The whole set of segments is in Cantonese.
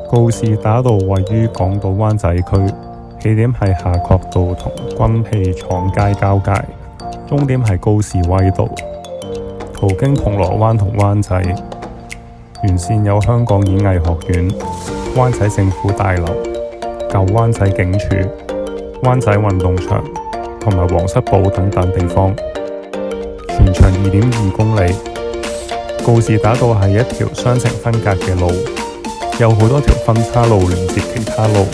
告士打道位於港島灣仔區，起點係夏慤道同軍器廠街交界，終點係高士威道，途經銅鑼灣同灣仔。沿線有香港演藝學院、灣仔政府大樓、舊灣仔警署、灣仔運動場同埋皇室堡等等地方，全長2.2公里。告士打道係一條雙程分隔嘅路，有好多條分岔路連接其他路，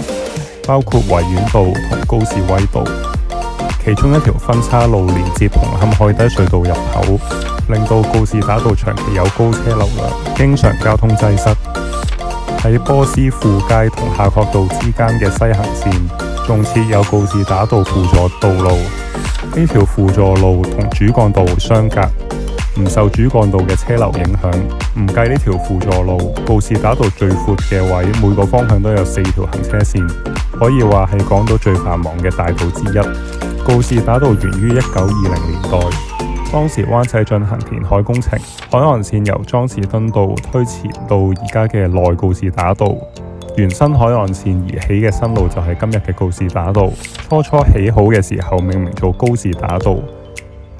包括維園道同高士威道。其中一條分岔路連接紅磡海底隧道入口，令到告士打道長期有高車流量，經常交通擠塞。喺波斯富街同夏慤道之間嘅西行線，仲設有告士打道輔助道路。呢條輔助路同主幹道相隔，唔受主幹道嘅車流影響。唔計呢條輔助路，告士打道最闊嘅位，每個方向都有4條行車線，可以話係港島最繁忙嘅大道之一。告士打道源於1920年代，當時灣仔進行填海工程，海岸線由莊士敦道推前到而家嘅內告士打道，沿新海岸線而起嘅新路就係今日嘅告士打道。初起好嘅時候命名做高士打道，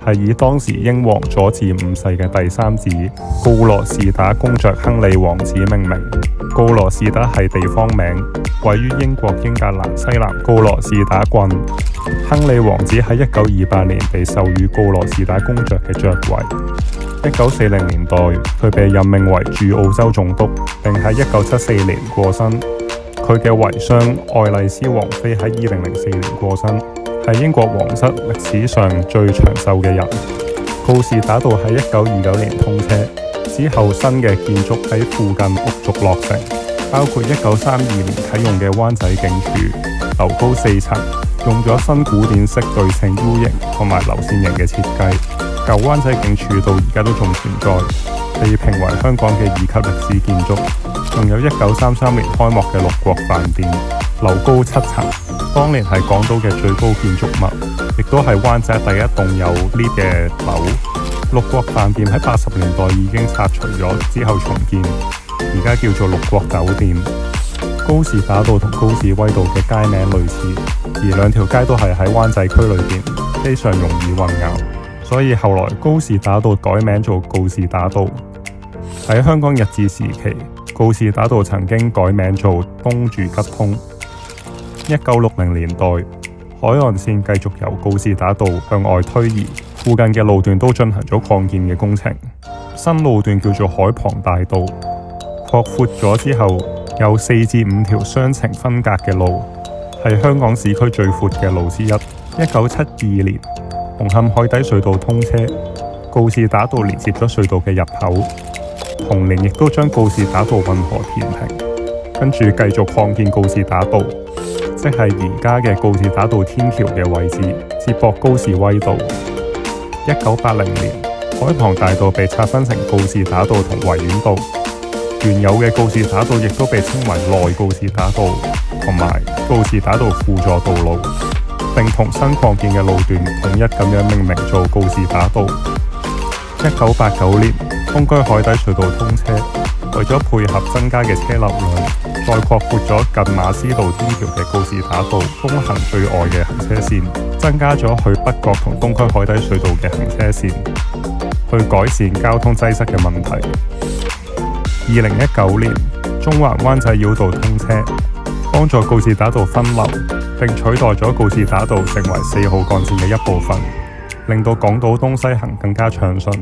係以當時英皇佐治5世嘅第三子告羅士打公爵亨利王子命名。告羅士打係地方名，位於英國英格蘭西南告羅士打郡。亨利王子喺1928年被授予告羅士打公爵嘅爵位。1940年代，佢被任命為駐澳洲總督，並喺1974年過身。佢嘅遺孀愛麗絲王妃喺2004年過身，係英國皇室歷史上最長壽嘅人。告士打道喺1929年通車之後，新嘅建築喺附近陸續落成，包括1932年啟用嘅灣仔警署，樓高4層，用咗新古典式對稱 U 型同埋流線型嘅設計。舊灣仔警署到而家都仲存在，被評為香港嘅2級歷史建築。仲有1933年開幕嘅六國飯店，樓高7層，當年係港島嘅最高建築物，亦都係灣仔第一棟有 lift 嘅樓。六國飯店喺80年代已經拆除咗，之後重建，而家叫做六國酒店。高士打道同高士威道嘅街名類似，而兩條街都係喺灣仔區裏邊，非常容易混淆，所以後來高士打道改名做告士打道。喺香港日治時期，告士打道曾經改名做東住吉通。1960年代，海岸線繼續由告士打道向外推移，附近嘅路段都進行咗擴建嘅工程。新路段叫做海傍大道，擴闊咗之後，有4至5條雙程分隔嘅路，係香港市區最闊嘅路之一。1972年，紅磡海底隧道通車，告士打道連接咗隧道嘅入口。同年亦都將告士打道運河填平，跟住繼續擴建告士打道，即係而家嘅告士打道天橋嘅位置，接駁高士威道。1980年，海傍大道被拆分成告士打道同維園道，原有嘅告士打道亦都被稱為內告士打道同埋告士打道輔助道路，並同新擴建嘅路段統一咁樣命名做告士打道。1989年，東區海底隧道通車，為咗配合增加嘅車流量，再擴闊咗近馬師道天橋嘅告士打道東行最外嘅行車線，增加咗去北角同東區海底隧道嘅行車線，去改善交通擠塞嘅問題。2019年，中環灣仔繞道通車，幫助告士打道分流，並取代咗告士打道成為4號幹線嘅一部分，令到港島東西行更加暢順。